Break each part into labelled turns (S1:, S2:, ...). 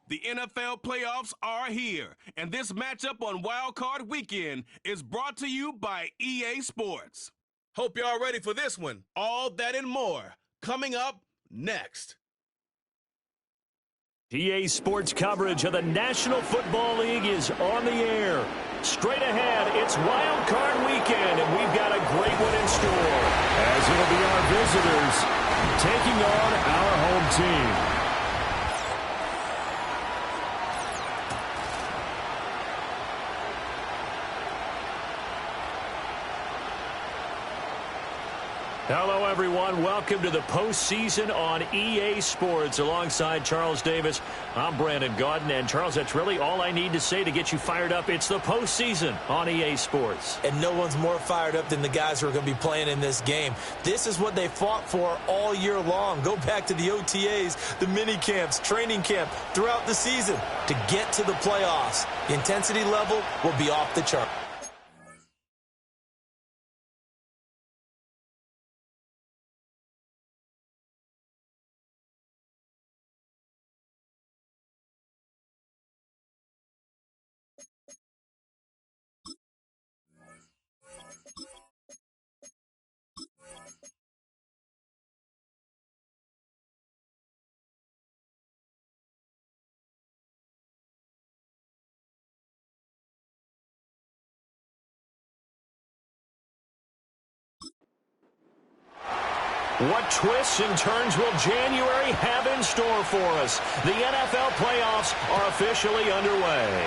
S1: The NFL playoffs are here, and this matchup on Wildcard Weekend is brought to you by EA Sports. Hope y'all ready for this one. All that and more coming up next.
S2: EA Sports coverage of the National Football League is on the air. Straight ahead, it's Wildcard Weekend, and we've got a great one in store, as it'll be our visitors taking on our home team. Hello, everyone. Welcome to the postseason on EA Sports. Alongside Charles Davis, I'm Brandon Gaudin. And, Charles, that's really all I need to say to get you fired up. It's the postseason on EA Sports.
S3: And no one's more fired up than the guys who are going to be playing in this game. This is what they fought for all year long. Go back to the OTAs, the mini camps, training camp, throughout the season to get to the playoffs. The intensity level will be off the chart.
S2: What twists and turns will January have in store for us? The NFL playoffs are officially underway.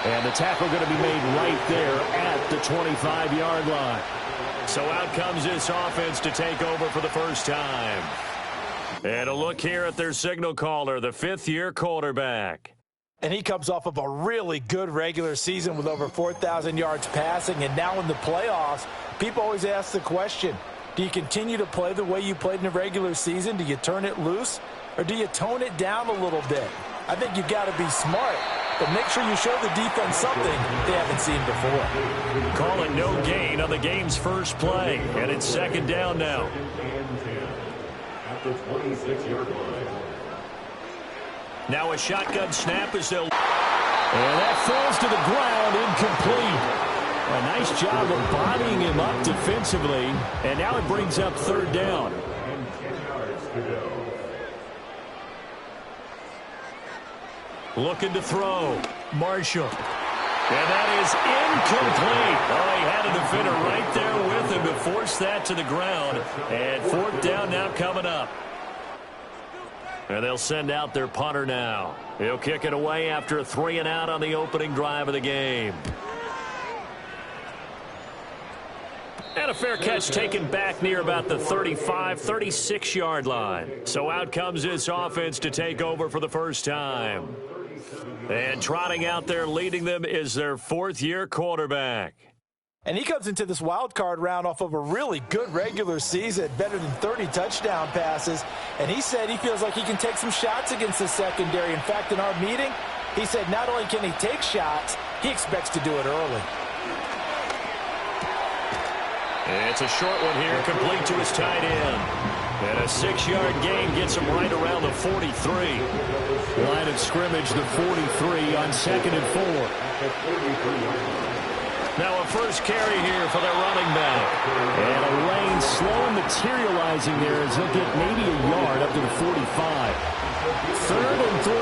S2: And the tackle going to be made right there at the 25-yard line. So out comes this offense to take over for the first time. And a look here at their signal caller, the fifth-year quarterback.
S3: And he comes off of a really good regular season with over 4,000 yards passing. And now in the playoffs, people always ask the question, do you continue to play the way you played in the regular season? Do you turn it loose? Or do you tone it down a little bit? I think you've got to be smart, but make sure you show the defense something they haven't seen before.
S2: Call it no gain on the game's first play, and it's second down now. At the 26-yard line. Now a shotgun snap as they'll... And that falls to the ground, incomplete. A nice job of bodying him up defensively, and now it brings up third down. And 10 yards to go. Looking to throw. Marshall. And that is incomplete. Oh, he had a defender right there with him to force that to the ground. And fourth down now coming up. And they'll send out their punter now. He'll kick it away after a 3-and-out on the opening drive of the game. And a fair catch taken back near about the 35, 36-yard line. So out comes this offense to take over for the first time. And trotting out there leading them is their fourth-year quarterback.
S3: And he comes into this wild card round off of a really good regular season, better than 30 touchdown passes. And he said he feels like he can take some shots against the secondary. In fact, in our meeting, he said not only can he take shots, he expects to do it early.
S2: It's a short one here, complete to his tight end. And a 6-yard gain gets him right around the 43. Line of scrimmage, the 43 on 2nd and 4. Now a first carry here for their running back. And a lane slow materializing there as he'll get maybe a yard up to the 45. 3rd and 3.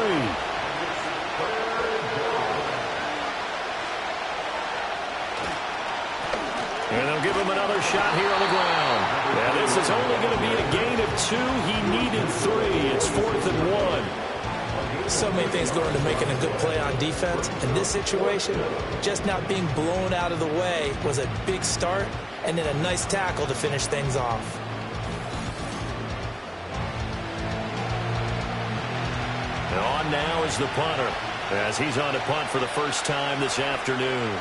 S2: And they'll give him another shot here on the ground. Now this is only going to be a gain of 2. He needed 3. It's 4th and 1.
S3: So many things go into making a good play on defense. In this situation, just not being blown out of the way was a big start, and then a nice tackle to finish things off.
S2: And on now is the punter, as he's on to punt for the first time this afternoon.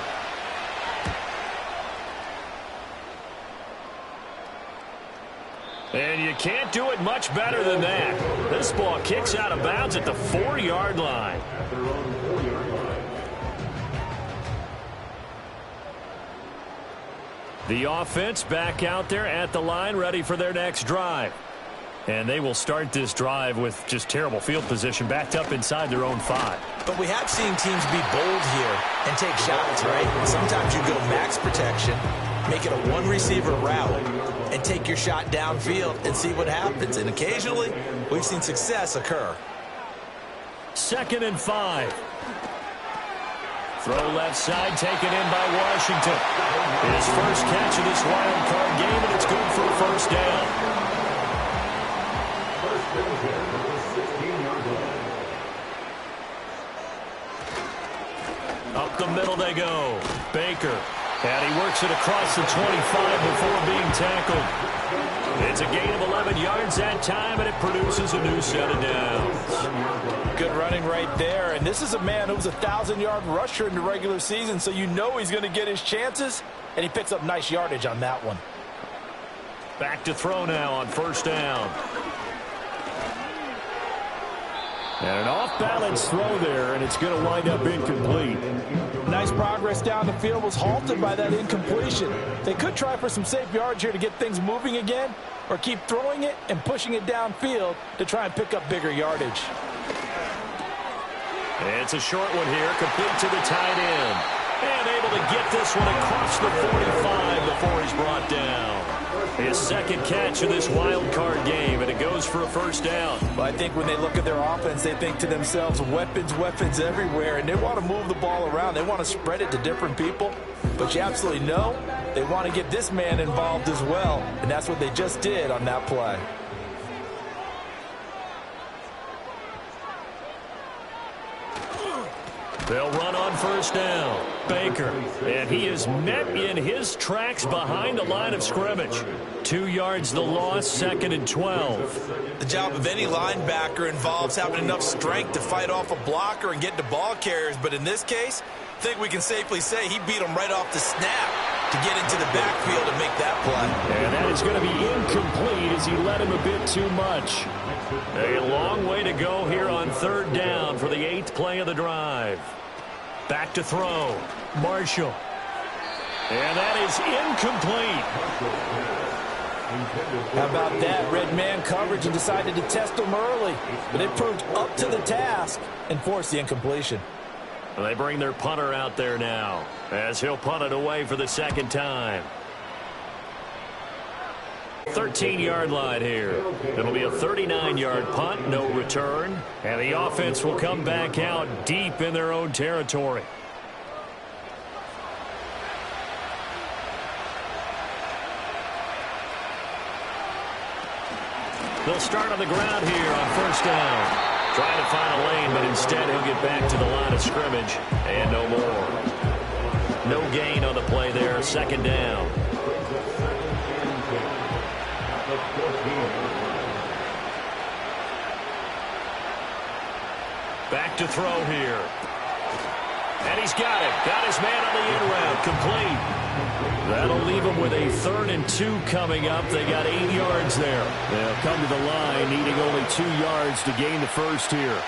S2: And you can't do it much better than that. This ball kicks out of bounds at the 4-yard line. The offense back out there at the line, ready for their next drive. And they will start this drive with just terrible field position, backed up inside their own 5.
S3: But we have seen teams be bold here and take shots, right? Sometimes you go max protection, make it a one-receiver route, and take your shot downfield and see what happens. And occasionally, we've seen success occur.
S2: 2nd and 5. Throw left side, taken in by Washington. His first catch of this wild card game, and it's good for a first down. Up the middle they go. Baker. And he works it across the 25 before being tackled. It's a gain of 11 yards that time, and it produces a new set of downs.
S3: Good running right there. And this is a man who was a 1,000-yard rusher in the regular season, so you know he's going to get his chances, and he picks up nice yardage on that one.
S2: Back to throw now on first down. And an off-balance throw there, and it's going to wind up incomplete.
S3: Nice progress down the field, was halted by that incompletion. They could try for some safe yards here to get things moving again, or keep throwing it and pushing it downfield to try and pick up bigger yardage.
S2: It's a short one here, complete to the tight end. And able to get this one across the 45 before he's brought down. His second catch of this wild card game, and it goes for a first down.
S3: Well, I think when they look at their offense, they think to themselves, weapons, weapons everywhere, and they want to move the ball around. They want to spread it to different people, but you absolutely know they want to get this man involved as well, and that's what they just did on that play.
S2: They'll run on first down. Baker. And he is met in his tracks behind the line of scrimmage. 2 yards the loss, 2nd and 12.
S3: The job of any linebacker involves having enough strength to fight off a blocker and get to ball carriers. But in this case, I think we can safely say he beat him right off the snap to get into the backfield and make that play.
S2: And that is going to be incomplete as he led him a bit too much. A long way to go here on third down for the 8th play of the drive. Back to throw. Marshall. And that is incomplete.
S3: How about that? Red man coverage and decided to test him early. But it proved up to the task and forced the incompletion.
S2: They bring their punter out there now as he'll punt it away for the second time. 13-yard line here. It'll be a 39-yard punt, no return. And the offense will come back out deep in their own territory. They'll start on the ground here on first down. Trying to find a lane, but instead he'll get back to the line of scrimmage. And no more. No gain on the play there, second down. Back to throw here. And he's got it. Got his man on the in route. Complete. That'll leave him with a 3rd and 2 coming up. They got 8 yards there. They'll come to the line, needing only 2 yards to gain the first here.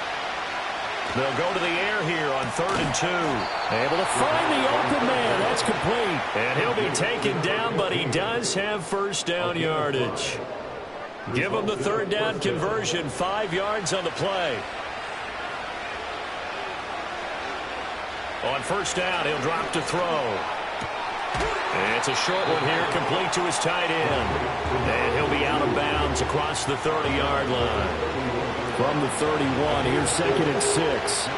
S2: They'll go to the air here on 3rd and 2. Able to find the open man. That's complete. And he'll be taken down, but he does have first down yardage. Give him the 3rd down conversion. 5 yards on the play. On first down, he'll drop to throw. And it's a short one here, complete to his tight end. And he'll be out of bounds across the 30-yard line.
S4: From the 31, here's 2nd and 6.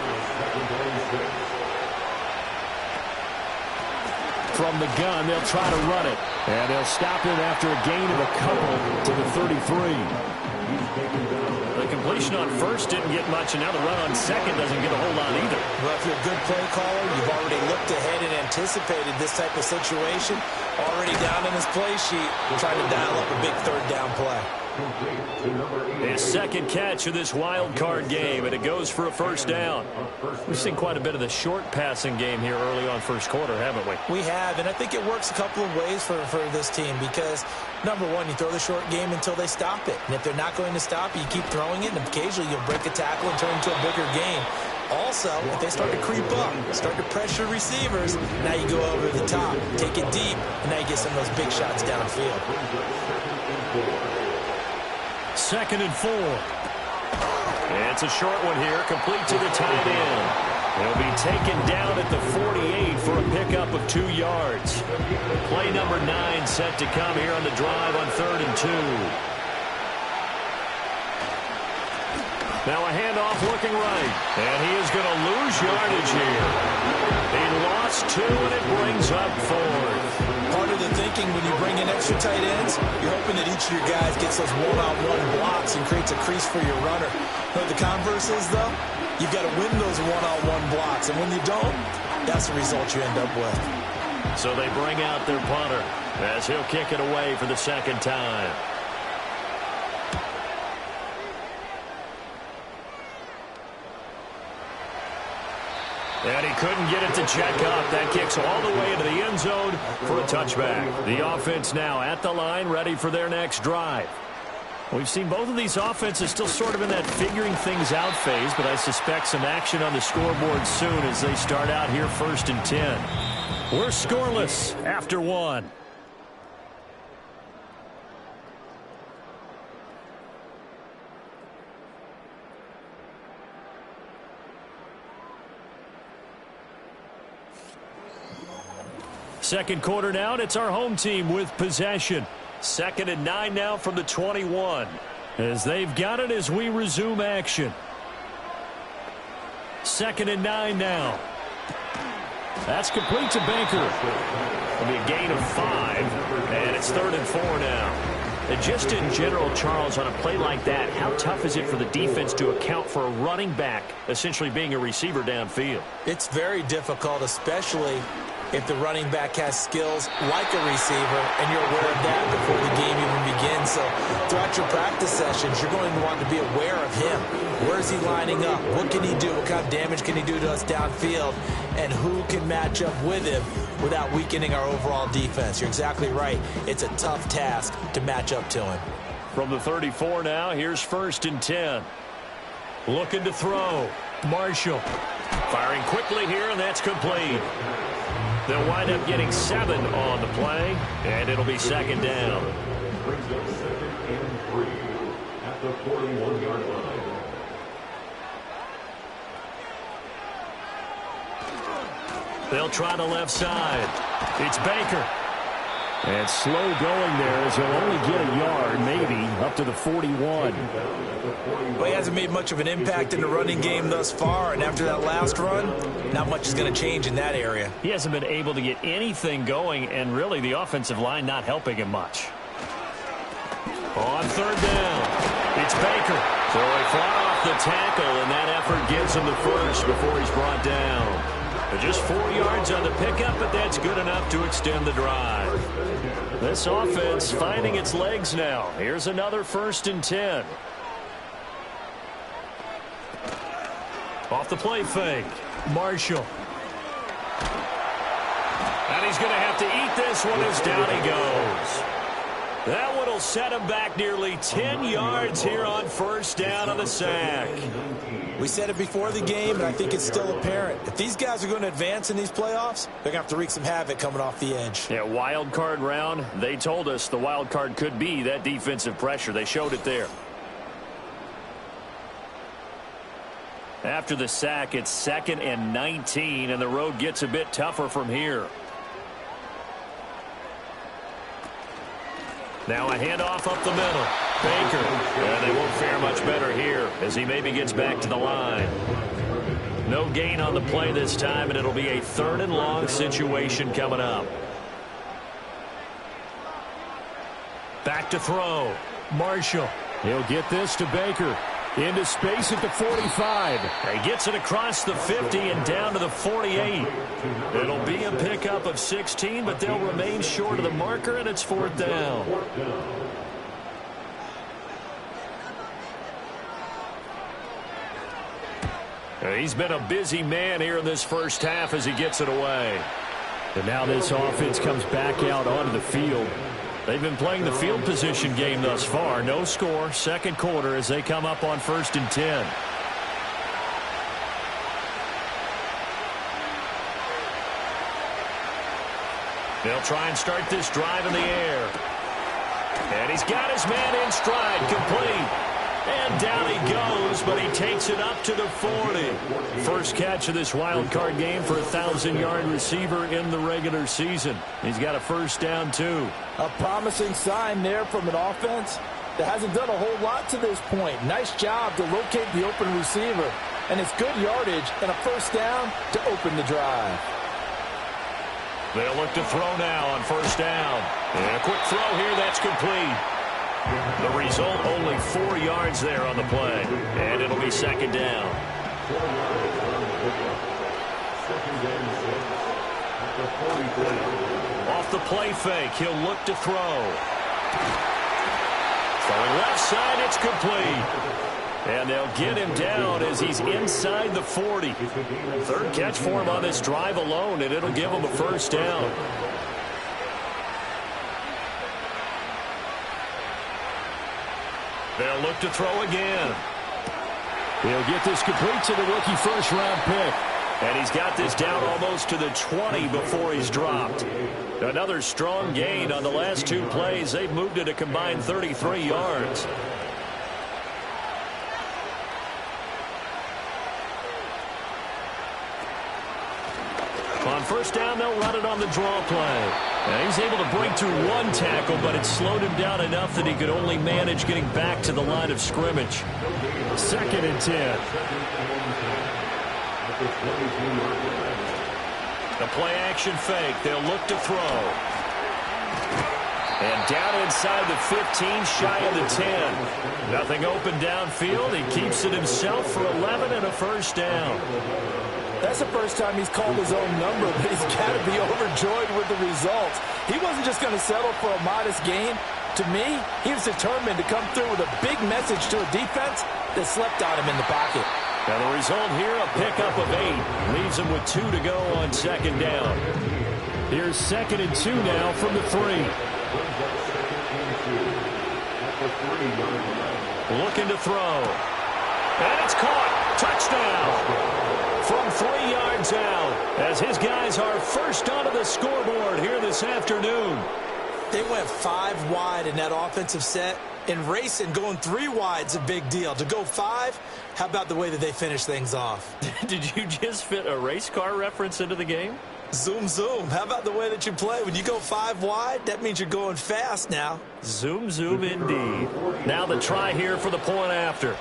S4: From the gun, they'll try to run it. And they'll stop him after a gain of a couple to the 33.
S2: The completion on first didn't get much, and now the run on second doesn't get a whole lot either.
S3: Well, if you're a good play caller, you've already looked ahead and anticipated this type of situation. Already down in his play sheet, trying to dial up a big 3rd down play.
S2: His second catch of this wild card game, and it goes for a first down. We've seen quite a bit of the short passing game here early on first quarter, haven't we?
S3: We have, and I think it works a couple of ways for this team because, number one, you throw the short game until they stop it. And if they're not going to stop it, you keep throwing it, and occasionally you'll break a tackle and turn it into a bigger game. Also, if they start to creep up, start to pressure receivers, now you go over the top, take it deep, and now you get some of those big shots downfield.
S2: 2nd and 4. It's a short one here, complete to the tight end. He'll be taken down at the 48 for a pickup of 2 yards. Play number 9 set to come here on the drive on 3rd and 2. Now a handoff looking right, and he is going to lose yardage here. He lost 2, and it brings up 4th.
S3: Part of the thinking when you bring in extra tight ends, you're hoping that each of your guys gets those one-on-one blocks and creates a crease for your runner. But the converse is, though, you've got to win those one-on-one blocks, and when you don't, that's the result you end up with.
S2: So they bring out their punter as he'll kick it away for the 2nd time. And he couldn't get it to check up. That kicks all the way into the end zone for a touchback. The offense now at the line, ready for their next drive. We've seen both of these offenses still sort of in that figuring things out phase, but I suspect some action on the scoreboard soon as they start out here 1st and 10. We're scoreless after 1. Second quarter now, and it's our home team with possession. 2nd and 9 now from the 21. As they've got it as we resume action. 2nd and 9 now. That's complete to Baker. It'll be a gain of 5, and it's 3rd and 4 now. And just in general, Charles, on a play like that, how tough is it for the defense to account for a running back essentially being a receiver downfield?
S3: It's very difficult, especially if the running back has skills like a receiver, and you're aware of that before the game even begins. So throughout your practice sessions, you're going to want to be aware of him. Where is he lining up? What can he do? What kind of damage can he do to us downfield? And who can match up with him without weakening our overall defense? You're exactly right. It's a tough task to match up to him.
S2: From the 34 now, here's 1st and 10. Looking to throw. Marshall firing quickly here, and that's complete. They'll wind up getting 7 on the play, and it'll be 2nd down.
S5: Brings up 2nd and 3 at the 41-yard line.
S2: They'll try the left side. It's Baker.
S4: And slow going there as he'll only get a yard, maybe, up to the 41.
S3: Well, he hasn't made much of an impact in the running game thus far, and after that last run, not much is going to change in that area.
S2: He hasn't been able to get anything going, and really the offensive line not helping him much. On 3rd down, it's Baker. So he fought off the tackle, and that effort gives him the first before he's brought down. Just 4 yards on the pickup, but that's good enough to extend the drive. This offense finding its legs now. Here's another 1st and 10. Off the play fake. Marshall. And he's going to have to eat this one as down he goes. That one will set him back nearly 10 yards here on 1st down on the sack.
S3: We said it before the game, and I think it's still apparent. If these guys are going to advance in these playoffs, they're going to have to wreak some havoc coming off the edge.
S2: Yeah, wild card round. They told us the wild card could be that defensive pressure. They showed it there. After the sack, it's 2nd and 19, and the road gets a bit tougher from here. Now a handoff up the middle. Baker. And they won't fare much better here as he maybe gets back to the line. No gain on the play this time, and it'll be a 3rd and long situation coming up. Back to throw. Marshall.
S4: He'll get this to Baker. Into space at the 45.
S2: He gets it across the 50 and down to the 48. It'll be a pickup of 16, but they'll remain short of the marker, and it's 4th down. He's been a busy man here in this first half as he gets it away.
S4: And now this offense comes back out onto the field.
S2: They've been playing the field position game thus far. No score, 2nd quarter as they come up on 1st and 10. They'll try and start this drive in the air. And he's got his man in stride, complete. And down he goes, but he takes it up to the 40. First catch of this wild card game for a 1,000-yard receiver in the regular season. He's got a first down, too.
S3: A promising sign there from an offense that hasn't done a whole lot to this point. Nice job to locate the open receiver. And it's good yardage and a first down to open the drive.
S2: They'll look to throw now on first down. And a quick throw here, that's complete. The result, only 4 yards there on the play. And it'll be second down. Off the play fake, he'll look to throw. Throwing left side, it's complete. And they'll get him down as he's inside the 40. Third catch for him on this drive alone, and it'll give him a first down. They'll look to throw again.
S4: He'll get this complete to the rookie first-round pick.
S2: And he's got this down almost to the 20 before he's dropped. Another strong gain on the last 2 plays. They've moved it a combined 33 yards. On first down, they'll run it on the draw play. And he's able to break through 1 tackle, but it slowed him down enough that he could only manage getting back to the line of scrimmage.
S4: Second and 10.
S2: The play action fake. They'll look to throw. And down inside the 15, shy of the 10. Nothing open downfield. He keeps it himself for 11 and a first down.
S3: That's the first time he's called his own number, but he's got to be overjoyed with the results. He wasn't just going to settle for a modest gain. To me, he was determined to come through with a big message to a defense that slept on him in the pocket.
S2: Now the result here, a pickup of 8. Leaves him with 2 to go on second down.
S4: Here's second and 2 now from the 3.
S2: Looking to throw. And it's caught. Touchdown. From 3 yards out, as his guys are first onto the scoreboard here this afternoon.
S3: They went 5 wide in that offensive set. In racing, going 3 wide's a big deal. To go 5, how about the way that they finish things off?
S2: Did you just fit a race car reference into the game?
S3: Zoom, zoom. How about the way that you play? When you go 5 wide, that means you're going fast now.
S2: Zoom, zoom indeed. Now the try here for the point after.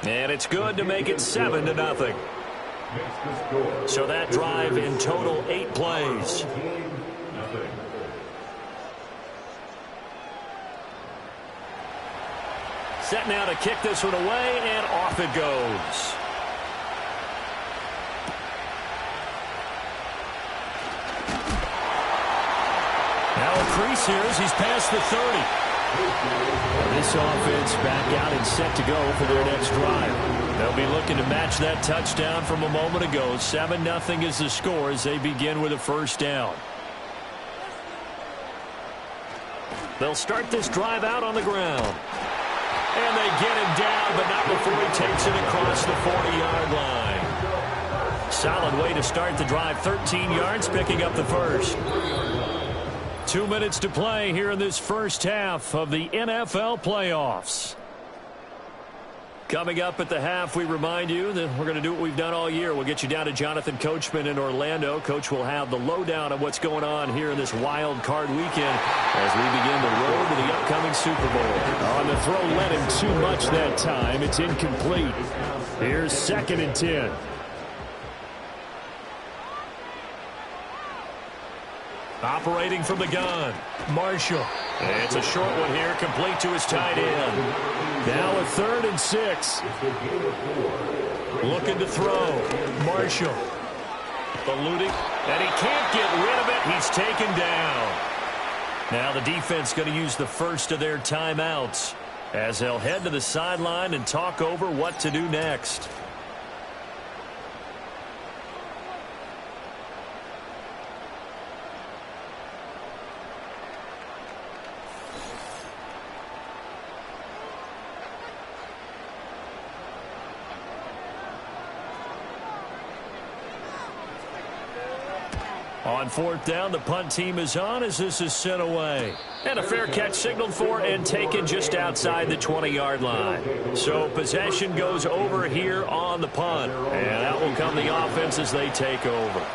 S2: And it's good to make it 7-0. So that drive in total 8 plays. Set now to kick this one away, and off it goes. Now a crease here as he's past the 30.
S4: This offense back out and set to go for their next drive.
S2: They'll be looking to match that touchdown from a moment ago. 7-0 is the score as they begin with a first down. They'll start this drive out on the ground. And they get him down, but not before he takes it across the 40-yard line. Solid way to start the drive. 13 yards, picking up the first. 2 minutes to play here in this first half of the NFL playoffs. Coming up at the half, we remind you that we're going to do what we've done all year. We'll get you down to Jonathan Coachman in Orlando. Coach will have the lowdown of what's going on here in this wild card weekend as we begin the road to the upcoming Super Bowl.
S4: On the throw, led him too much that time. It's incomplete. Here's second and 10.
S2: Operating from the gun, Marshall. It's a short one here, complete to his tight end.
S4: Now a third and 6.
S2: Looking to throw, Marshall. Eluding, and he can't get rid of it. He's taken down. Now the defense going to use the first of their timeouts as they'll head to the sideline and talk over what to do next. On fourth down, the punt team is on as this is sent away. And a fair catch signaled for and taken just outside the 20-yard line. So possession goes over here on the punt. And out will come the offense as they take over.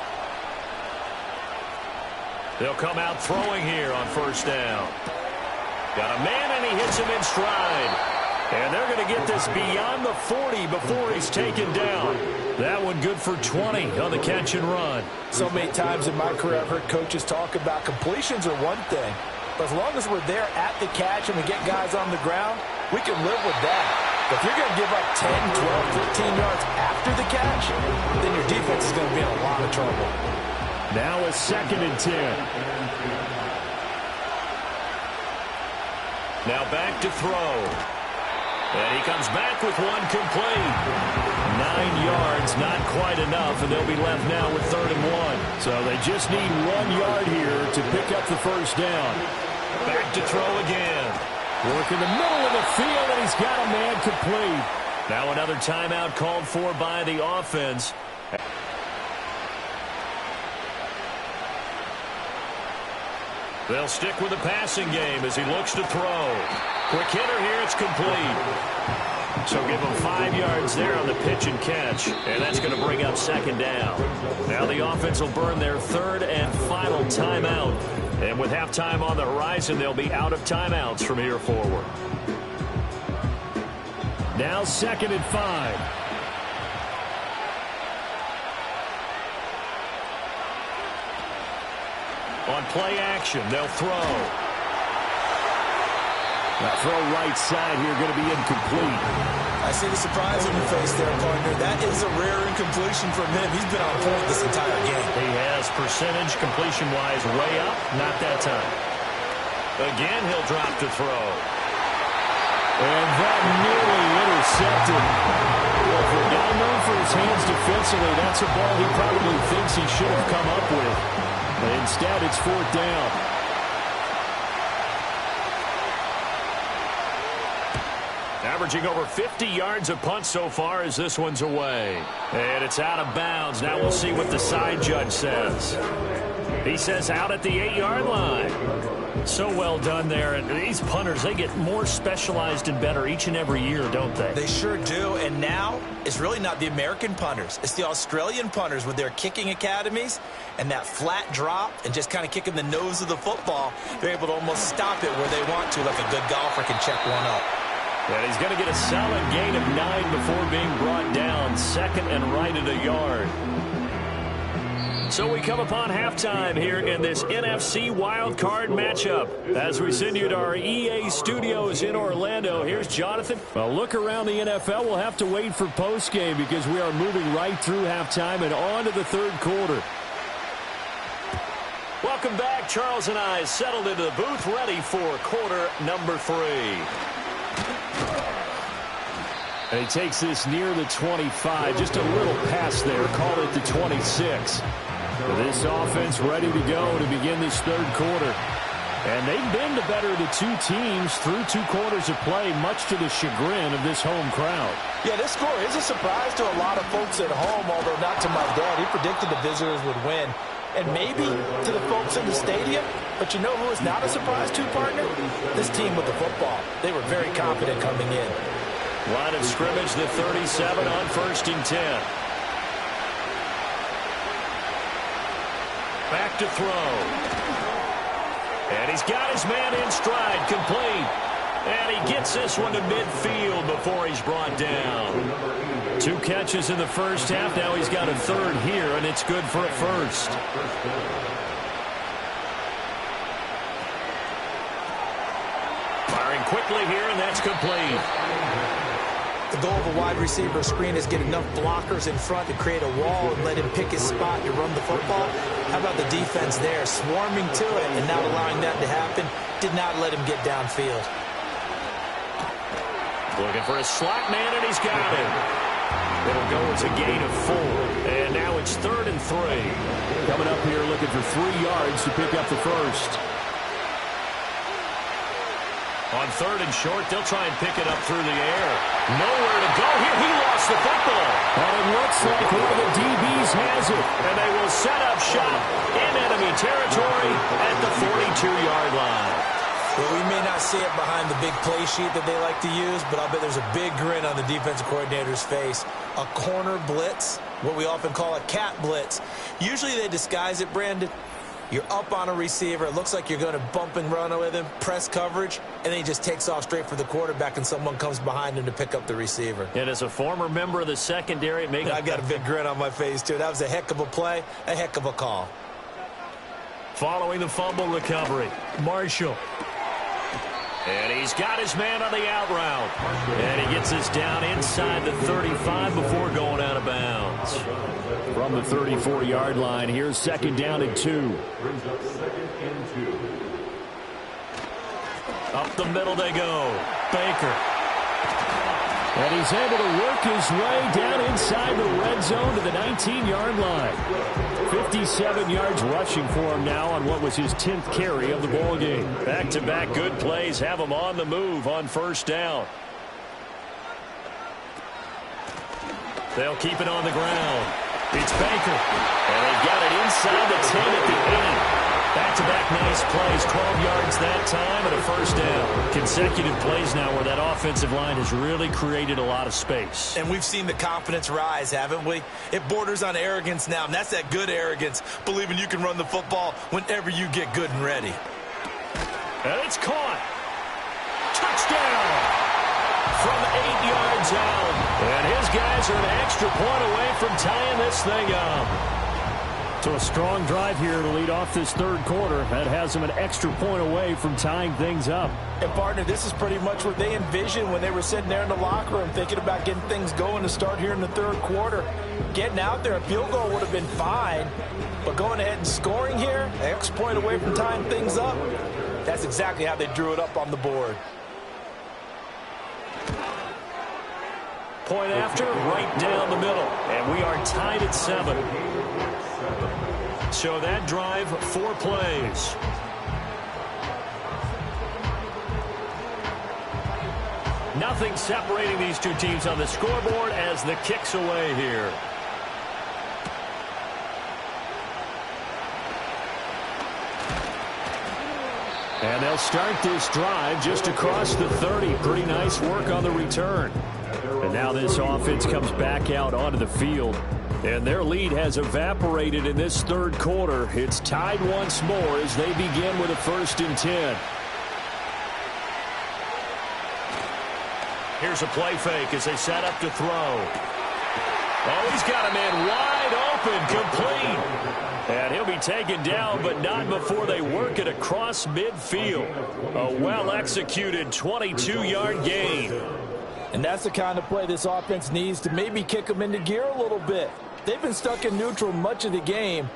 S2: They'll come out throwing here on first down. Got a man, and he hits him in stride. And they're going to get this beyond the 40 before he's taken down. That one good for 20 on the catch and run.
S3: So many times in my career I've heard coaches talk about completions are one thing. But as long as we're there at the catch and we get guys on the ground, we can live with that. But if you're going to give up 10, 12, 15 yards after the catch, then your defense is going to be in a lot of trouble.
S4: Now a 2nd and 10.
S2: Now back to throw. And he comes back with one complete. 9 yards, not quite enough, and they'll be left now with 3rd and 1.
S4: So they just need 1 yard here to pick up the first down.
S2: Back to throw again.
S4: Work in the middle of the field, and he's got a man complete.
S2: Now another timeout called for by the offense. They'll stick with the passing game as he looks to throw. Quick hitter here, it's complete. So give him 5 yards there on the pitch and catch, and that's going to bring up 2nd down. Now the offense will burn their 3rd and final timeout. And with halftime on the horizon, they'll be out of timeouts from here forward.
S4: Now 2nd and 5.
S2: On play action, they'll throw.
S4: That throw right side here going to be incomplete.
S3: I see the surprise on your face there, partner. That is a rare incompletion from him. He's been on point this entire game.
S2: He has percentage completion-wise way up. Not that time. Again, he'll drop to throw.
S4: And that nearly intercepted. Well, for a guy known for his hands defensively, that's a ball he probably thinks he should have come up with. But instead, it's 4th down.
S2: Averaging over 50 yards a punt so far as this one's away. And it's out of bounds. Now we'll see what the side judge says. He says out at the 8-yard line. So well done there. And these punters, they get more specialized and better each and every year, don't they?
S3: They sure do. And now it's really not the American punters. It's the Australian punters with their kicking academies and that flat drop and just kind of kicking the nose of the football. They're able to almost stop it where they want to, like a good golfer can check one up.
S2: And he's going to get a solid gain of 9 before being brought down. 2nd and right at a yard. So we come upon halftime here in this NFC Wildcard matchup. As we send you to our EA studios in Orlando, here's Jonathan.
S4: Well, look around the NFL. We'll have to wait for postgame because we are moving right through halftime and on to the 3rd quarter.
S2: Welcome back. Charles and I settled into the booth ready for quarter number 3.
S4: And he takes this near the 25. Just a little pass there. Called it the 26. This offense ready to go to begin this 3rd quarter. And they've been the better of the two teams through 2 quarters of play, much to the chagrin of this home crowd.
S3: Yeah, this score is a surprise to a lot of folks at home, although not to my dad. He predicted the visitors would win. And maybe to the folks in the stadium. But you know who is not a surprise to, partner? This team with the football. They were very confident coming in.
S2: Line of scrimmage, the 37 on 1st and 10. Back to throw. And he's got his man in stride, complete. And he gets this one to midfield before he's brought down. 2 catches in the first half. Now he's got a 3rd here, and it's good for a 1st. Firing quickly here, and that's complete.
S3: The goal of a wide receiver screen is get enough blockers in front to create a wall and let him pick his spot to run the football. How about the defense there, swarming to it and not allowing that to happen? Did not let him get downfield.
S2: Looking for a slot man, and he's got it. It'll go as a gain of 4. And now it's 3rd and 3.
S4: Coming up here looking for 3 yards to pick up the 1st.
S2: On 3rd and short, they'll try and pick it up through the air. Nowhere to go here. He lost the football.
S4: And it looks like one of the DBs has it.
S2: And they will set up shop in territory at the 42-yard line.
S3: Well, we may not see it behind the big play sheet that they like to use, but I'll bet there's a big grin on the defensive coordinator's face. A corner blitz, what we often call a cat blitz. Usually they disguise it, Brandon. You're up on a receiver. It looks like you're going to bump and run with him, press coverage, and then he just takes off straight for the quarterback, and someone comes behind him to pick up the receiver.
S2: And as a former member of the secondary,
S3: I got a big grin on my face, too. That was a heck of a play, a heck of a call.
S2: Following the fumble recovery, Marshall. And he's got his man on the out route. And he gets us down inside the 35 before going out of bounds.
S4: From the 34-yard line, here's second down and 2.
S5: Brings up second and 2.
S2: Up the middle they go. Baker.
S4: And he's able to work his way down inside the red zone to the 19-yard line. 57 yards rushing for him now on what was his 10th carry of the ball game.
S2: Back-to-back good plays have him on the move on first down. They'll keep it on the ground. It's Baker. And they've got it inside the 10 at the 8. Back-to-back nice plays, 12 yards that time and a first down. Consecutive plays now where that offensive line has really created a lot of space.
S3: And we've seen the confidence rise, haven't we? It borders on arrogance now, and that's that good arrogance, believing you can run the football whenever you get good and ready.
S2: And it's caught. Touchdown from 8 yards out. And his guys are an extra point away from tying this thing up.
S4: So a strong drive here to lead off this third quarter. That has them an extra point away from tying things up.
S3: And, partner, this is pretty much what they envisioned when they were sitting there in the locker room thinking about getting things going to start here in the third quarter. Getting out there, a field goal would have been fine. But going ahead and scoring here, an extra point away from tying things up, that's exactly how they drew it up on the board.
S2: Point after, right down the middle. And we are tied at 7. So that drive, 4 plays. Nothing separating these two teams on the scoreboard as the kick's away here.
S4: And they'll start this drive just across the 30. Pretty nice work on the return. And now this offense comes back out onto the field. And their lead has evaporated in this third quarter. It's tied once more as they begin with a 1st and 10.
S2: Here's a play fake as they set up to throw. Oh, he's got a man wide open, complete. And he'll be taken down, but not before they work it across midfield. A well-executed 22-yard gain.
S3: And that's the kind of play this offense needs to maybe kick them into gear a little bit. They've been stuck in neutral much of the game.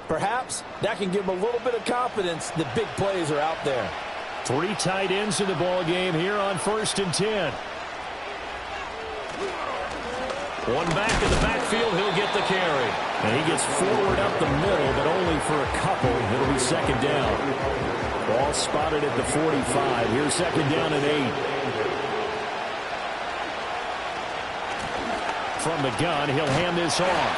S3: Perhaps that can give them a little bit of confidence that big plays are out there.
S4: 3 tight ends in the ball game here on 1st and 10.
S2: One back in the backfield, he'll get the carry.
S4: And he gets forward up the middle, but only for a couple. It'll be second down. Ball spotted at the 45. Here's second down and 8. From the gun, he'll hand this off.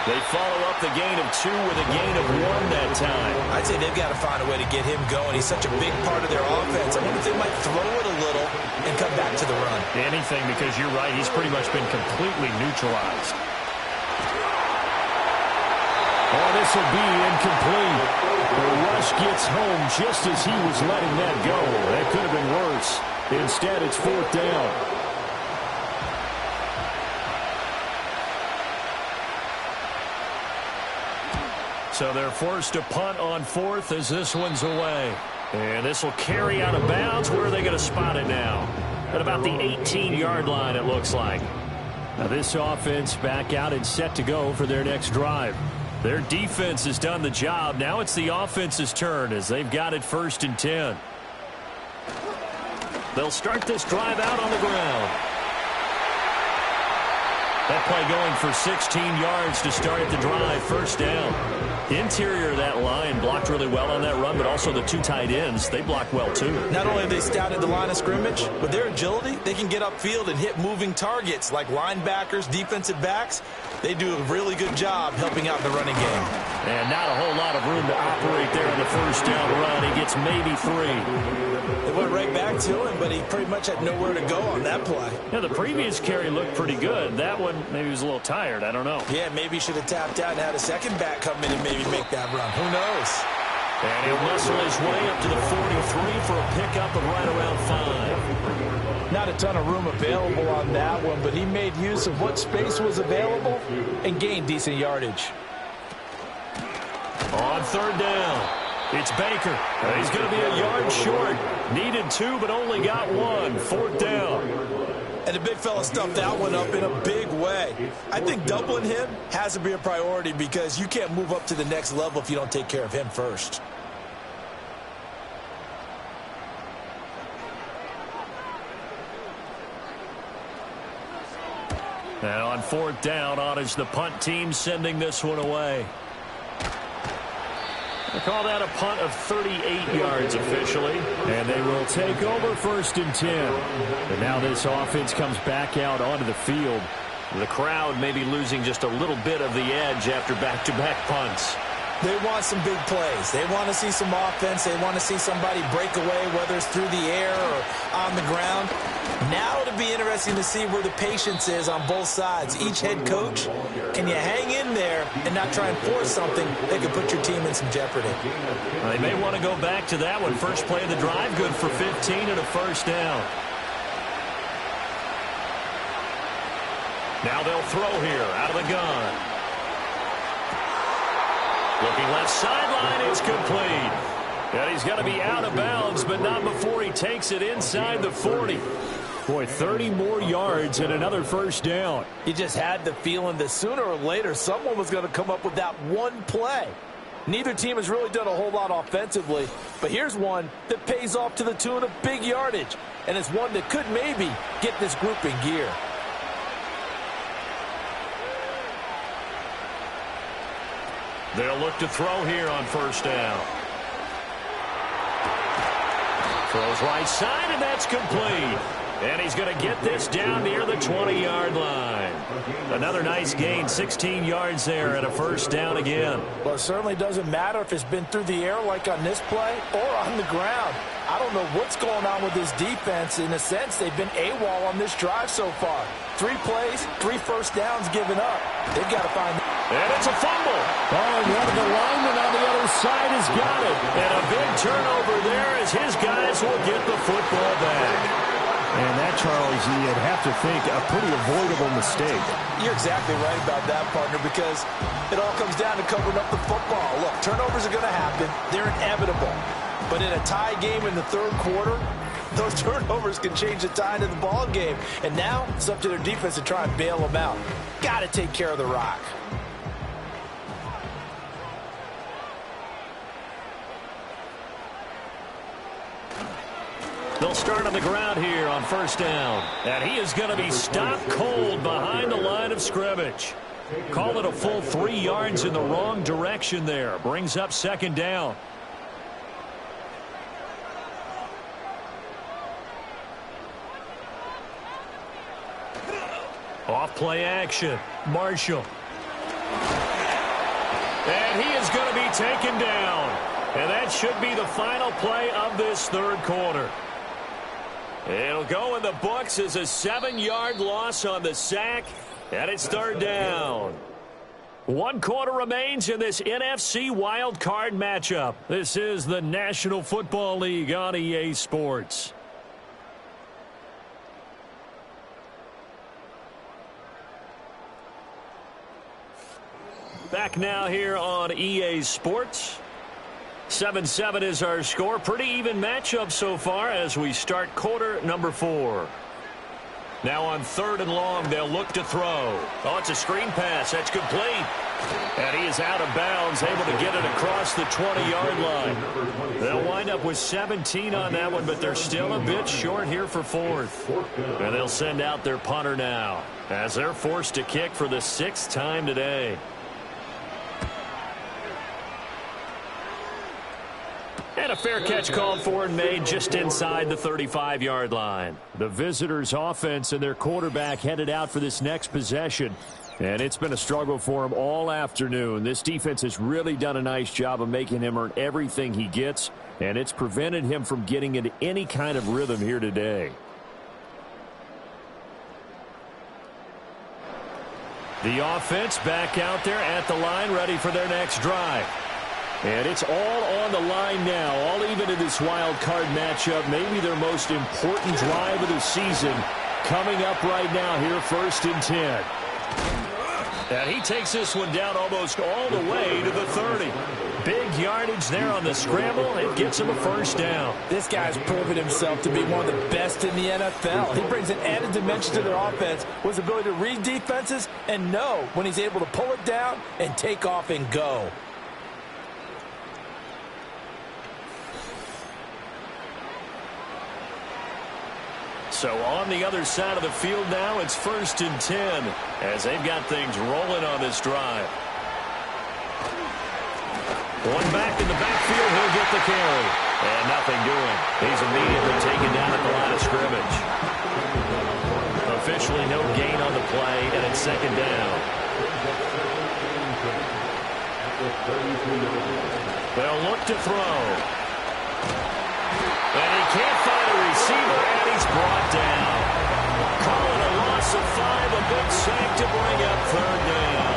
S2: They follow up the gain of 2 with a gain of 1 that time.
S3: I'd say they've got to find a way to get him going. He's such a big part of their offense. I wonder if they might throw it a little and come back to the run.
S2: Anything, because you're right, he's pretty much been completely neutralized.
S4: Oh, this will be incomplete. The rush gets home just as he was letting that go. That could have been worse. Instead, it's 4th down.
S2: So they're forced to punt on 4th as this one's away. And this will carry out of bounds. Where are they going to spot it now? At about the 18-yard line, it looks like.
S4: Now this offense back out and set to go for their next drive.
S2: Their defense has done the job. Now it's the offense's turn as they've got it 1st and 10. They'll start this drive out on the ground. That play going for 16 yards to start the drive. 1st down. Interior of that line blocked really well on that run, but also the 2 tight ends, they blocked well too.
S3: Not only have they scouted the line of scrimmage, but their agility, they can get upfield and hit moving targets like linebackers, defensive backs. They do a really good job helping out the running game.
S2: And not a whole lot of room to operate there on the first down run. He gets maybe 3.
S3: They went right back to him, but he pretty much had nowhere to go on that play.
S2: Yeah, the previous carry looked pretty good. That one, maybe he was a little tired. I don't know.
S3: Yeah, maybe he should have tapped out and had a second back come in and maybe make that run. Who knows?
S2: And he'll muscle his way up to the 43 for a pickup of right around 5.
S3: Not a ton of room available on that one, but he made use of what space was available and gained decent yardage.
S2: On third down, it's Baker. He's going to be a yard short. Needed 2, but only got 1. Fourth down.
S3: And the big fella stuffed that one up in a big way. I think doubling him has to be a priority because you can't move up to the next level if you don't take care of him first.
S2: And on fourth down, on is the punt team sending this one away. They call that a punt of 38 yards officially. And they will take over 1st and 10. And now this offense comes back out onto the field. The crowd may be losing just a little bit of the edge after back-to-back punts.
S3: They want some big plays. They want to see some offense. They want to see somebody break away, whether it's through the air or on the ground. Now it'll be interesting to see where the patience is on both sides. Each head coach, can you hang in there and not try and force something that could put your team in some jeopardy?
S2: Well, they may want to go back to that one. First play of the drive, good for 15 and a first down. Now they'll throw here out of the gun. Looking left sideline, it's complete. And he's going to be out of bounds, but not before he takes it inside the 40. Boy, 30 more yards and another first down.
S3: You just had the feeling that sooner or later someone was going to come up with that one play. Neither team has really done a whole lot offensively, but here's one that pays off to the tune of big yardage, and it's one that could maybe get this group in gear.
S2: They'll look to throw here on first down. Throws right side, and that's complete. And he's going to get this down near the 20-yard line. Another nice gain, 16 yards there, and a first down again.
S3: Well, it certainly doesn't matter if it's been through the air like on this play or on the ground. I don't know what's going on with this defense. In a sense, they've been AWOL on this drive so far. 3 plays, 3 first downs given up. They've got to find...
S2: And it's a fumble.
S4: Oh, and one of the linemen on the other side has got it.
S2: And a big turnover there as his guys will get the football back.
S4: And that, Charles, you'd have to think a pretty avoidable mistake.
S3: You're exactly right about that, partner, because it all comes down to covering up the football. Look, turnovers are going to happen. They're inevitable. But in a tie game in the third quarter, those turnovers can change the tide of the ball game. And now it's up to their defense to try and bail them out. Got to take care of the rock.
S2: They'll start on the ground here on first down. And he is going to be stopped cold behind the line of scrimmage. Call it a full 3 yards in the wrong direction there. Brings up second down. Off play action. Marshall. And he is going to be taken down. And that should be the final play of this third quarter. It'll go in the books as a 7-yard loss on the sack, and it's third down. 1 quarter remains in this NFC Wildcard matchup. This is the National Football League on EA Sports. Back now here on EA Sports. 7-7 is our score. Pretty even matchup so far as we start quarter number 4. Now on third and long, they'll look to throw. Oh, it's a screen pass. That's complete. And he is out of bounds, able to get it across the 20-yard line. They'll wind up with 17 on that one, but they're still a bit short here for fourth. And they'll send out their punter now as they're forced to kick for the 6th time today. And a fair catch called for and made just inside the 35-yard line.
S4: The visitors' offense and their quarterback headed out for this next possession. And it's been a struggle for him all afternoon. This defense has really done a nice job of making him earn everything he gets, and it's prevented him from getting into any kind of rhythm here today. The offense back out there at the line, ready for their next drive. And it's all on the line now, all even in this wild card matchup. Maybe their most important drive of the season coming up right now here, 1st and 10. And he takes this one down almost all the way to the 30. Big yardage there on the scramble. It gets him a 1st down.
S3: This guy's proven himself to be one of the best in the NFL. He brings an added dimension to their offense with his ability to read defenses and know when he's able to pull it down and take off and go.
S4: So on the other side of the field now, it's 1st and 10 as they've got things rolling on this drive. One back in the backfield, he'll get the carry. And nothing doing. He's immediately taken down at the line of scrimmage. Officially no gain on the play, and it's 2nd down. They'll look to throw. And he can't find a receiver, and he's brought down. Calling a loss of 5, a big sack to bring up 3rd down.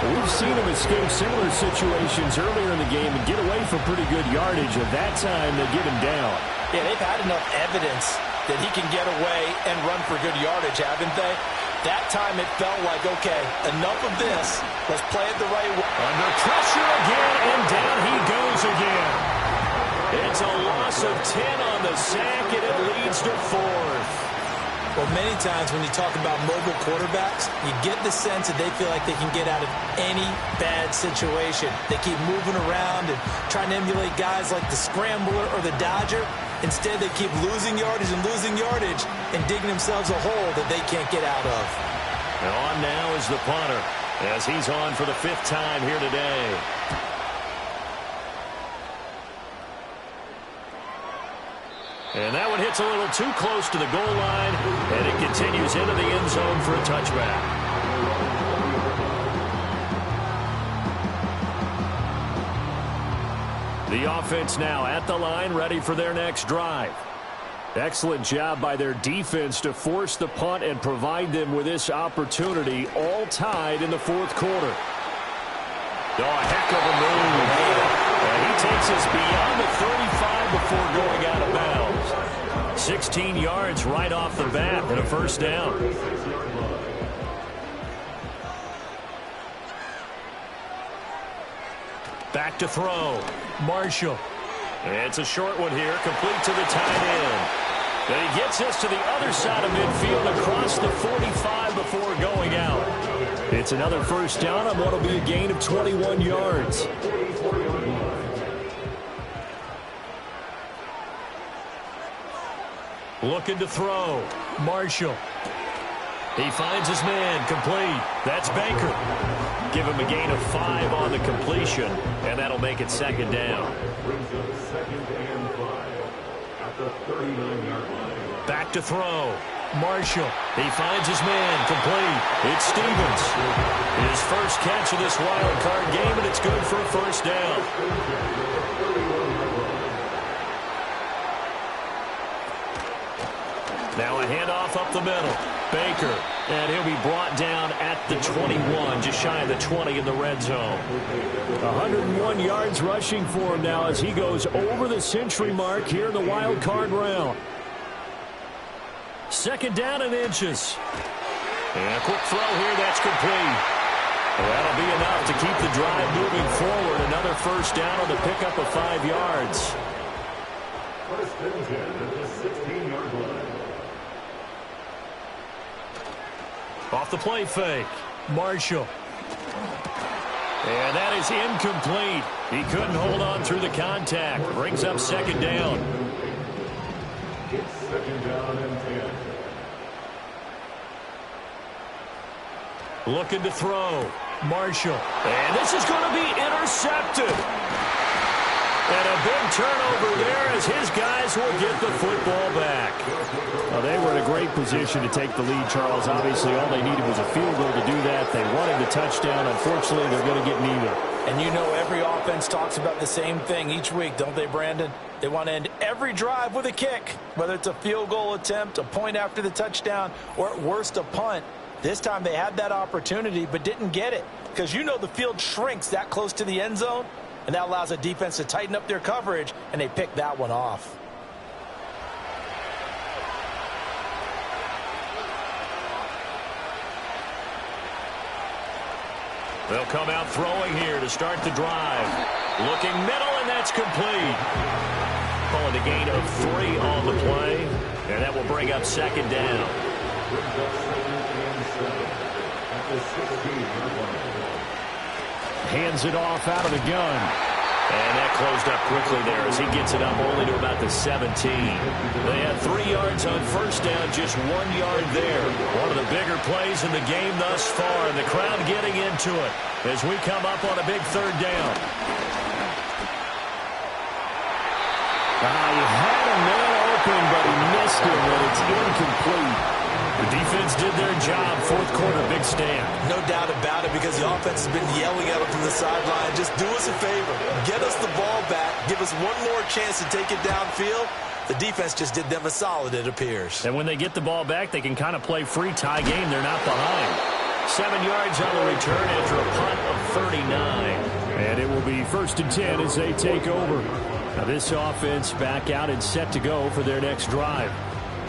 S4: We've seen him escape similar situations earlier in the game and get away from pretty good yardage. At that time, they get him down.
S3: Yeah, they've had enough evidence that he can get away and run for good yardage, haven't they? That time it felt like, okay, enough of this. Let's play it the right way.
S4: Under pressure again, and down he goes again. It's a loss of 10 on the sack, and it leads to 4th.
S3: Well, many times when you talk about mobile quarterbacks, you get the sense that they feel like they can get out of any bad situation. They keep moving around and trying to emulate guys like the Scrambler or the Dodger. Instead, they keep losing yardage and digging themselves a hole that they can't get out of.
S4: And on now is the punter as he's on for the 5th time here today. And that one hits a little too close to the goal line, and it continues into the end zone for a touchback. The offense now at the line, ready for their next drive. Excellent job by their defense to force the punt and provide them with this opportunity, all tied in the 4th quarter. Oh, a heck of a move. And he takes us beyond the 35 before going out of bounds. 16 yards right off the bat and a 1st down. Back to throw. Marshall. It's a short one here, complete to the tight end. And he gets us to the other side of midfield across the 45 before going out. It's another 1st down on what will be a gain of 21 yards. Looking to throw. Marshall. He finds his man, complete. That's Baker. Give him a gain of 5 on the completion, and that'll make it 2nd down. Back to throw. Marshall. He finds his man, complete. It's Stevens. His first catch of this wild card game, and it's good for a 1st down. Now a handoff up the middle. Baker. And he'll be brought down at the 21, just shy of the 20 in the red zone. 101 yards rushing for him now as he goes over the century mark here in the wild card round. 2nd down and inches. And a quick throw here, that's complete. That'll be enough to keep the drive moving forward. Another 1st down on the pickup of 5 yards.
S5: 1st and 10 at the 16-yard line.
S4: Off the play fake. Marshall. And that is incomplete. He couldn't hold on through the contact. Brings up 2nd down.
S5: It's 2nd down and 10.
S4: Looking to throw. Marshall. And this is going to be intercepted. And a big
S2: turnover there as his guys will get the football back.
S4: Well, they were in a great position to take the lead, Charles. Obviously, all they needed was a field goal to do that. They wanted the touchdown. Unfortunately, they're going to get neither.
S3: And you know every offense talks about the same thing each week, don't they, Brandon? They want to end every drive with a kick, whether it's a field goal attempt, a point after the touchdown, or at worst a punt. This time they had that opportunity but didn't get it because you know the field shrinks that close to the end zone, and that allows a defense to tighten up their coverage, and they picked that one off.
S2: They'll come out throwing here to start the drive. Looking middle, and that's complete. Calling a gain of 3 on the play, and that will bring up second down.
S4: Hands it off out of the gun.
S2: And that closed up quickly there as he gets it up only to about the 17. They had 3 yards on first down, just 1 yard there. One of the bigger plays in the game thus far, and the crowd getting into it as we come up on a big third down.
S4: He had a man open, but he missed him, and it's incomplete.
S2: The defense did their job. Fourth quarter, big stand.
S3: No doubt about it, because the offense has been yelling at them from the sideline. Just do us a favor. Get us the ball back. Give us one more chance to take it downfield. The defense just did them a solid, it appears.
S2: And when they get the ball back, they can kind of play free tie game. They're not behind. 7 yards on the return after a punt of 39.
S4: And it will be 1st and 10 as they take over. Now this offense back out and set to go for their next drive.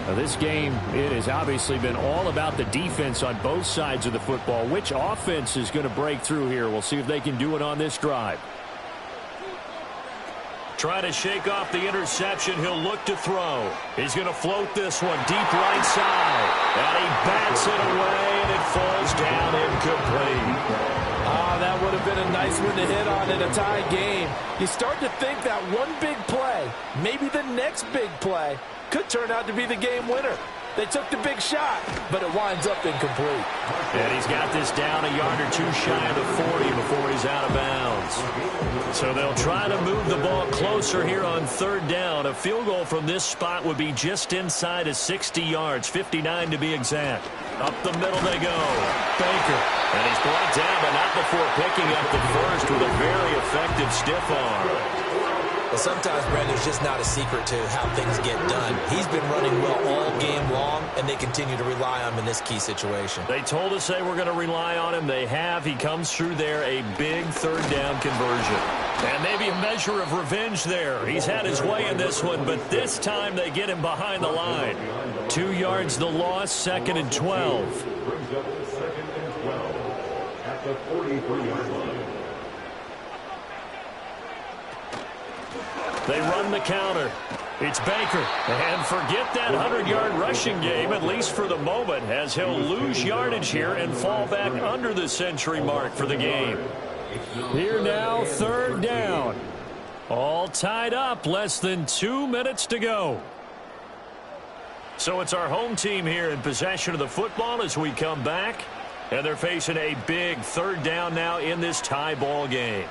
S4: Now this game, it has obviously been all about the defense on both sides of the football. Which offense is going to break through here? We'll see if they can do it on this drive.
S2: Trying to shake off the interception. He'll look to throw. He's going to float this one deep right side. And he bats it away, and it falls down incomplete.
S3: That would have been a nice one to hit on in a tie game. You start to think that one big play, maybe the next big play, could turn out to be the game winner. They took the big shot, but it winds up incomplete.
S2: And he's got this down a yard or two shy of the 40 before he's out of bounds. So they'll try to move the ball closer here on third down. A field goal from this spot would be just inside of 60 yards, 59 to be exact. Up the middle they go. Baker. And he's brought down, but not before picking up the first with a very effective stiff arm.
S3: Well, sometimes, Brandon, there's just not a secret to how things get done. He's been running well all game long, and they continue to rely on him in this key situation.
S2: They told us they were going to rely on him. They have. He comes through there, a big third down conversion. And maybe a measure of revenge there. He's had his way in this one, but this time they get him behind the line. 2 yards the loss, 2nd and 12.
S5: Brings up 2nd and 12 at the 43-yard line.
S2: They run the counter. It's Baker. And forget that 100-yard rushing game, at least for the moment, as he'll lose yardage here and fall back under the century mark for the game.
S4: Here now, third down.
S2: All tied up, less than 2 minutes to go. So it's our home team here in possession of the football as we come back. And they're facing a big third down now in this tie ball game.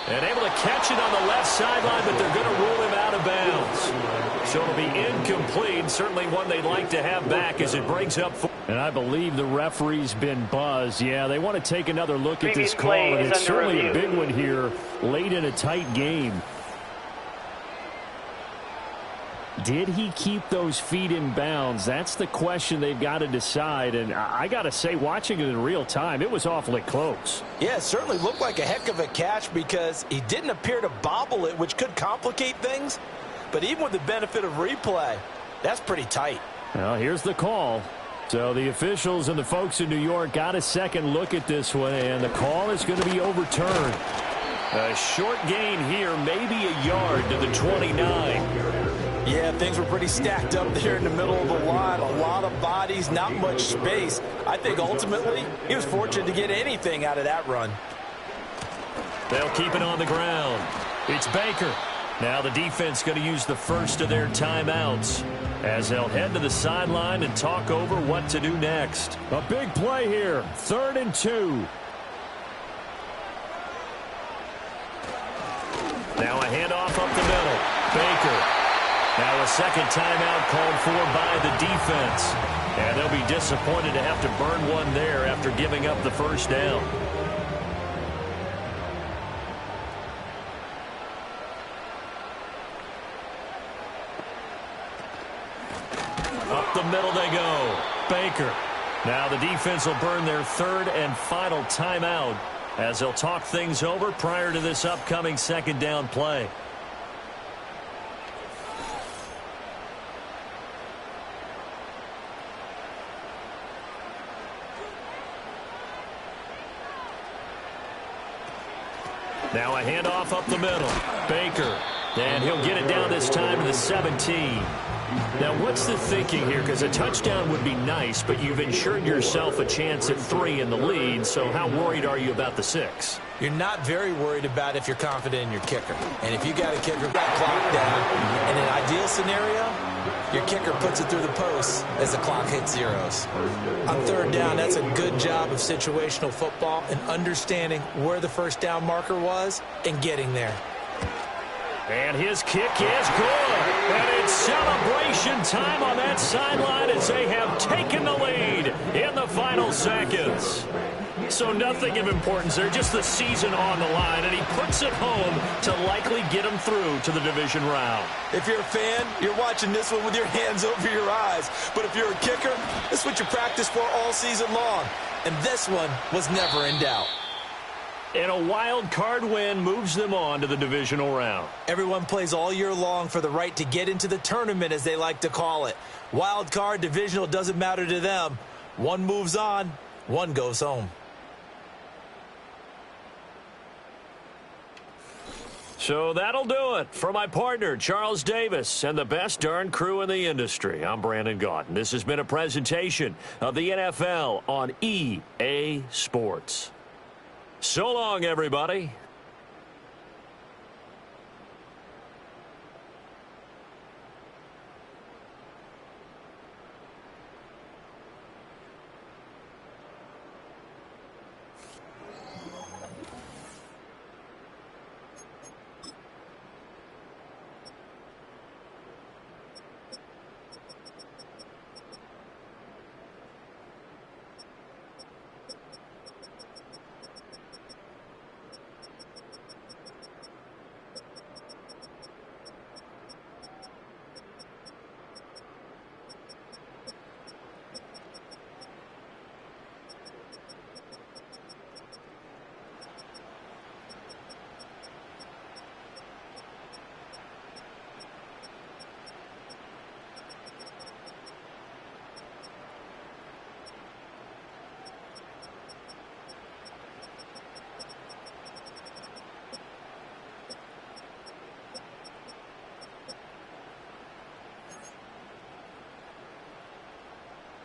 S2: And able to catch it on the left sideline, but they're going to rule him out of bounds. So it'll be incomplete. Certainly one they'd like to have back as it brings up.
S4: And I believe the referee's been buzzed. Yeah, they want to take another look at this call, and it's certainly a big one here late in a tight game. Did he keep those feet in bounds? That's the question they've got to decide. And I got to say, watching it in real time, it was awfully close.
S3: Yeah, it certainly looked like a heck of a catch because he didn't appear to bobble it, which could complicate things. But even with the benefit of replay, that's pretty tight.
S4: Well, here's the call. So the officials and the folks in New York got a second look at this one, and the call is going to be overturned.
S2: A short gain here, maybe a yard to the 29.
S3: Yeah, things were pretty stacked up there in the middle of the line. A lot of bodies, not much space. I think ultimately he was fortunate to get anything out of that run.
S2: They'll keep it on the ground. It's Baker. Now the defense going to use the first of their timeouts as they'll head to the sideline and talk over what to do next.
S4: A big play here. 3rd and 2.
S2: Now a handoff up the middle. Baker. Now a second timeout called for by the defense. And they'll be disappointed to have to burn one there after giving up the first down. Up the middle they go. Baker. Now the defense will burn their third and final timeout as they'll talk things over prior to this upcoming second down play. Now a handoff up the middle. Baker. And he'll get it down this time to the 17. Now, what's the thinking here? Because a touchdown would be nice, but you've ensured yourself a chance at 3 in the lead, so how worried are you about the 6?
S3: You're not very worried about if you're confident in your kicker. And if you got a kicker got clock down, in an ideal scenario, your kicker puts it through the post as the clock hits zeros. On third down, that's a good job of situational football and understanding where the first down marker was and getting there.
S2: And his kick is good. And it's celebration time on that sideline as they have taken the lead in the final seconds. So nothing of importance there, just the season on the line. And he puts it home to likely get him through to the division round.
S3: If you're a fan, you're watching this one with your hands over your eyes. But if you're a kicker, this is what you practice for all season long. And this one was never in doubt.
S2: And a wild card win moves them on to the divisional round.
S3: Everyone plays all year long for the right to get into the tournament, as they like to call it. Wild card, divisional, doesn't matter to them. One moves on, one goes home.
S2: So that'll do it for my partner, Charles Davis, and the best darn crew in the industry. I'm Brandon Gaudin. This has been a presentation of the NFL on EA Sports. So long, everybody.